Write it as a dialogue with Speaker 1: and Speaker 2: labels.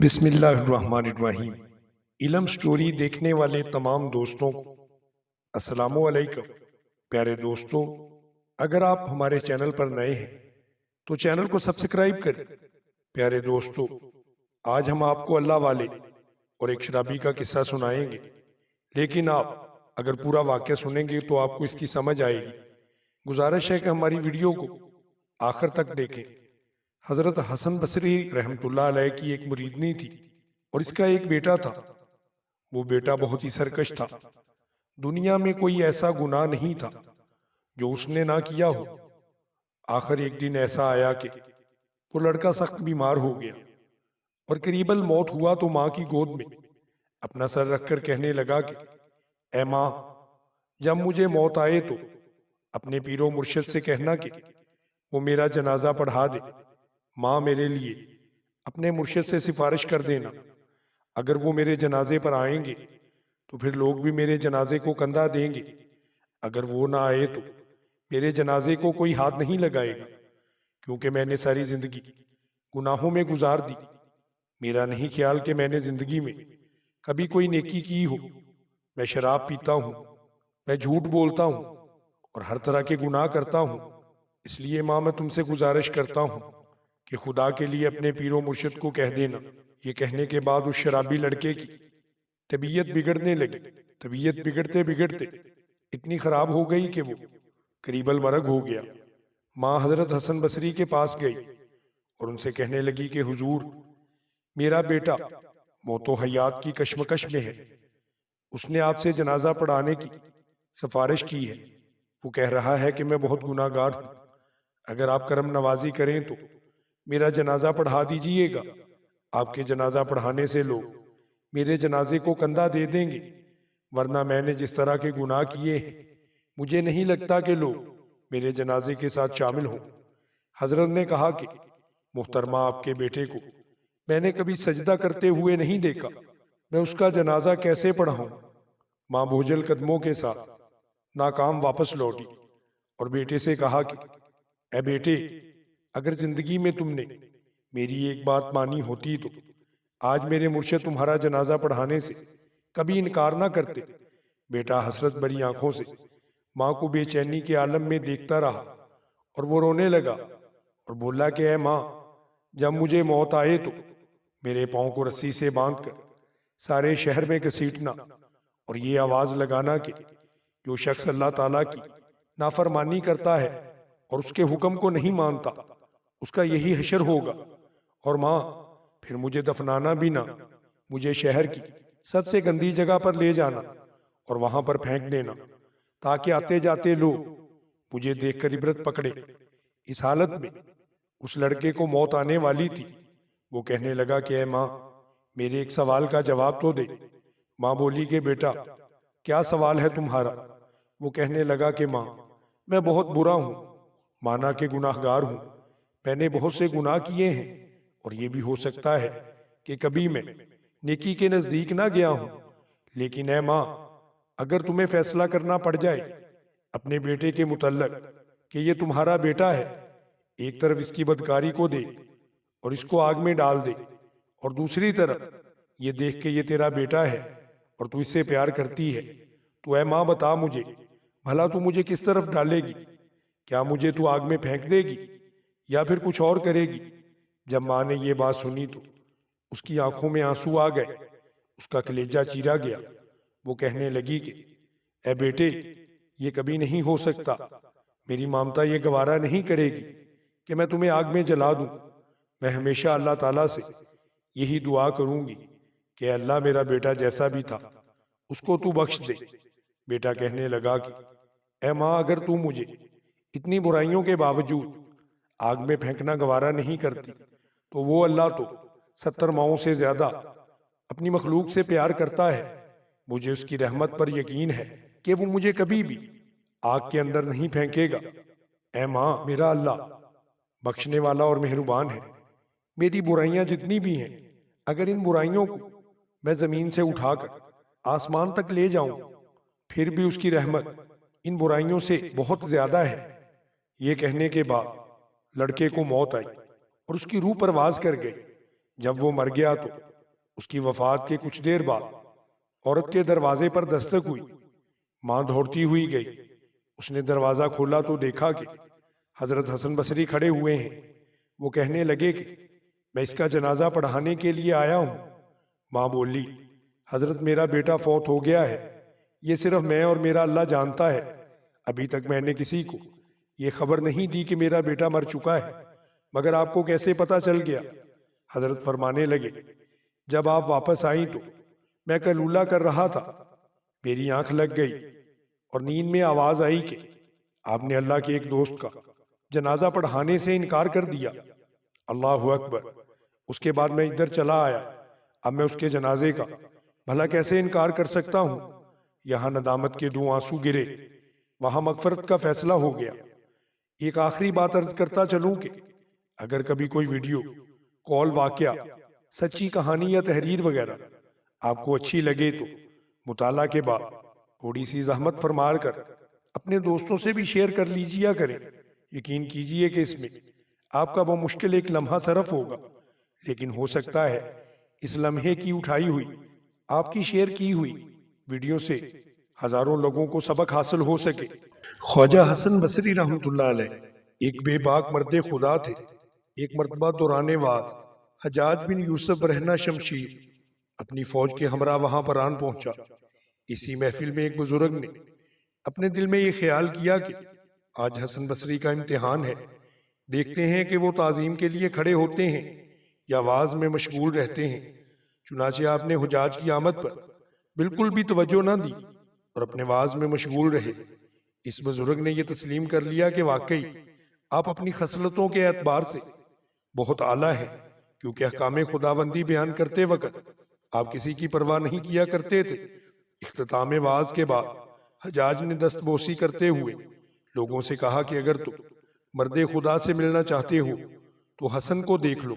Speaker 1: بسم اللہ الرحمن الرحیم۔ علم سٹوری دیکھنے والے تمام دوستوں کو السلام علیکم۔ پیارے دوستوں، اگر آپ ہمارے چینل پر نئے ہیں تو چینل کو سبسکرائب کریں۔ پیارے دوستوں، آج ہم آپ کو اللہ والے اور ایک شرابی کا قصہ سنائیں گے، لیکن آپ اگر پورا واقعہ سنیں گے تو آپ کو اس کی سمجھ آئے گی۔ گزارش ہے کہ ہماری ویڈیو کو آخر تک دیکھیں۔ حضرت حسن بصری رحمت اللہ علیہ کی ایک مریدنی تھی اور اس کا ایک بیٹا تھا۔ وہ بیٹا بہت ہی سرکش تھا۔ دنیا میں کوئی ایسا گناہ نہیں تھا جو اس نے نہ کیا ہو۔ آخر ایک دن ایسا آیا کہ وہ لڑکا سخت بیمار ہو گیا اور قریب الموت ہوا تو ماں کی گود میں اپنا سر رکھ کر کہنے لگا کہ اے ماں، جب مجھے موت آئے تو اپنے پیر و مرشد سے کہنا کہ وہ میرا جنازہ پڑھا دے۔ ماں، میرے لیے اپنے مرشد سے سفارش کر دینا۔ اگر وہ میرے جنازے پر آئیں گے تو پھر لوگ بھی میرے جنازے کو کندھا دیں گے۔ اگر وہ نہ آئے تو میرے جنازے کو کوئی ہاتھ نہیں لگائے گا، کیونکہ میں نے ساری زندگی گناہوں میں گزار دی۔ میرا نہیں خیال کہ میں نے زندگی میں کبھی کوئی نیکی کی ہو۔ میں شراب پیتا ہوں، میں جھوٹ بولتا ہوں اور ہر طرح کے گناہ کرتا ہوں۔ اس لیے ماں، میں تم سے گزارش کرتا ہوں کہ خدا کے لیے اپنے پیر و مرشد کو کہہ دینا۔ یہ کہنے کے بعد اس شرابی لڑکے کی طبیعت بگڑنے لگی۔ طبیعت بگڑتے بگڑتے اتنی خراب ہو گئی کہ وہ قریب المرگ ہو گیا۔ ماں حضرت حسن بصری کے پاس گئی اور ان سے کہنے لگی کہ حضور، میرا بیٹا موت و حیات کی کشمکش میں ہے۔ اس نے آپ سے جنازہ پڑھانے کی سفارش کی ہے۔ وہ کہہ رہا ہے کہ میں بہت گناہ گار ہوں، اگر آپ کرم نوازی کریں تو میرا جنازہ پڑھا دیجئے گا۔ آپ کے جنازہ پڑھانے سے لوگ میرے جنازے کو کندھا دے دیں گے، ورنہ میں نے جس طرح کے گناہ کیے ہیں مجھے نہیں لگتا کہ لوگ میرے جنازے کے ساتھ شامل ہوں۔ حضرت نے کہا کہ محترمہ، آپ کے بیٹے کو میں نے کبھی سجدہ کرتے ہوئے نہیں دیکھا، میں اس کا جنازہ کیسے پڑھاؤں؟ ماں بوجھل قدموں کے ساتھ ناکام واپس لوٹی اور بیٹے سے کہا کہ اے بیٹے، اگر زندگی میں تم نے میری ایک بات مانی ہوتی تو آج میرے مرشد تمہارا جنازہ پڑھانے سے کبھی انکار نہ کرتے۔ بیٹا حسرت بھری آنکھوں سے ماں کو بے چینی کے عالم میں دیکھتا رہا اور وہ رونے لگا اور بولا کہ اے ماں، جب مجھے موت آئے تو میرے پاؤں کو رسی سے باندھ کر سارے شہر میں گھسیٹنا اور یہ آواز لگانا کہ جو شخص اللہ تعالیٰ کی نافرمانی کرتا ہے اور اس کے حکم کو نہیں مانتا، اس کا یہی حشر ہوگا۔ اور ماں، پھر مجھے دفنانا بھی نہ، مجھے شہر کی سب سے گندی جگہ پر لے جانا اور وہاں پر پھینک دینا، تاکہ آتے جاتے لوگ مجھے دیکھ کر عبرت پکڑے۔ اس حالت میں اس لڑکے کو موت آنے والی تھی۔ وہ کہنے لگا کہ اے ماں، میرے ایک سوال کا جواب تو دے۔ ماں بولی کہ بیٹا، کیا سوال ہے تمہارا؟ وہ کہنے لگا کہ ماں، میں بہت برا ہوں، مانا کہ گناہ گار ہوں۔ میں نے بہت سے گناہ کیے ہیں اور یہ بھی ہو سکتا ہے کہ کبھی میں نیکی کے نزدیک نہ گیا ہوں، لیکن اے ماں، اگر تمہیں فیصلہ کرنا پڑ جائے اپنے بیٹے کے متعلق کہ یہ تمہارا بیٹا ہے، ایک طرف اس کی بدکاری کو دے اور اس کو آگ میں ڈال دے، اور دوسری طرف یہ دیکھ کہ یہ تیرا بیٹا ہے اور تو اس سے پیار کرتی ہے، تو اے ماں بتا مجھے، بھلا تو مجھے کس طرف ڈالے گی؟ کیا مجھے تو آگ میں پھینک دے گی یا پھر کچھ اور کرے گی؟ جب ماں نے یہ بات سنی تو اس کی آنکھوں میں آنسو آ گئے، اس کا کلیجہ چیرا گیا۔ وہ کہنے لگی کہ اے بیٹے، یہ کبھی نہیں ہو سکتا، میری مامتا یہ گوارا نہیں کرے گی کہ میں تمہیں آگ میں جلا دوں۔ میں ہمیشہ اللہ تعالیٰ سے یہی دعا کروں گی کہ اللہ، میرا بیٹا جیسا بھی تھا اس کو تو بخش دے۔ بیٹا کہنے لگا کہ اے ماں، اگر تو مجھے اتنی برائیوں کے باوجود آگ میں پھینکنا گوارا نہیں کرتی تو وہ اللہ تو 70 ماؤں سے زیادہ اپنی مخلوق سے پیار کرتا ہے۔ مجھے اس کی رحمت پر یقین ہے کہ وہ مجھے کبھی بھی آگ کے اندر نہیں پھینکے گا۔ اے ماں، میرا اللہ بخشنے والا اور مہربان ہے۔ میری برائیاں جتنی بھی ہیں، اگر ان برائیوں کو میں زمین سے اٹھا کر آسمان تک لے جاؤں پھر بھی اس کی رحمت ان برائیوں سے بہت زیادہ ہے۔ یہ کہنے کے بعد لڑکے کو موت آئی اور اس کی روح پرواز کر گئی۔ جب وہ مر گیا تو اس کی وفات کے کچھ دیر بعد عورت کے دروازے پر دستک ہوئی۔ ماں دوڑتی ہوئی گئی۔ اس نے دروازہ کھولا تو دیکھا کہ حضرت حسن بصری کھڑے ہوئے ہیں۔ وہ کہنے لگے کہ میں اس کا جنازہ پڑھانے کے لیے آیا ہوں۔ ماں بولی، حضرت میرا بیٹا فوت ہو گیا ہے، یہ صرف میں اور میرا اللہ جانتا ہے۔ ابھی تک میں نے کسی کو یہ خبر نہیں دی کہ میرا بیٹا مر چکا ہے، مگر آپ کو کیسے پتا چل گیا؟ حضرت فرمانے لگے، جب آپ واپس آئیں تو میں کلولہ کر رہا تھا، میری آنکھ لگ گئی اور نیند میں آواز آئی کہ آپ نے اللہ کے ایک دوست کا جنازہ پڑھانے سے انکار کر دیا۔ اللہ اکبر۔ اس کے بعد میں ادھر چلا آیا۔ اب میں اس کے جنازے کا بھلا کیسے انکار کر سکتا ہوں؟ یہاں ندامت کے 2 آنسو گرے، وہاں مغفرت کا فیصلہ ہو گیا۔ ایک آخری بات عرض کرتا چلوں کہ اگر کبھی کوئی ویڈیو کال، واقعہ، سچی کہانی یا تحریر وغیرہ آپ کو اچھی لگے تو مطالعہ کے بعد تھوڑی سی زحمت فرما کر اپنے دوستوں سے بھی شیئر کر لیجیا کریں۔ یقین کیجئے کہ اس میں آپ کا وہ مشکل ایک لمحہ صرف ہوگا، لیکن ہو سکتا ہے اس لمحے کی اٹھائی ہوئی، آپ کی شیئر کی ہوئی ویڈیو سے ہزاروں لوگوں کو سبق حاصل ہو سکے۔ خواجہ حسن بصری رحمۃ اللہ علیہ ایک بے باک مرد خدا تھے۔ ایک مرتبہ دوران واز حجاج بن یوسف رہنا شمشیر اپنی فوج کے ہمراہ وہاں پر آن پہنچا۔ اسی محفل میں ایک بزرگ نے اپنے دل میں یہ خیال کیا کہ آج حسن بصری کا امتحان ہے، دیکھتے ہیں کہ وہ تعظیم کے لیے کھڑے ہوتے ہیں یا واز میں مشغول رہتے ہیں۔ چنانچہ آپ نے حجاج کی آمد پر بالکل بھی توجہ نہ دی اور اپنے واز میں مشغول رہے۔ اس بزرگ نے یہ تسلیم کر لیا کہ واقعی آپ اپنی خصلتوں کے اعتبار سے بہت اعلیٰ ہیں، کیونکہ احکام خداوندی بیان کرتے وقت آپ کسی کی پرواہ نہیں کیا کرتے تھے۔ اختتام واز کے بعد حجاج نے دست بوسی کرتے ہوئے لوگوں سے کہا کہ اگر تم مرد خدا سے ملنا چاہتے ہو تو حسن کو دیکھ لو۔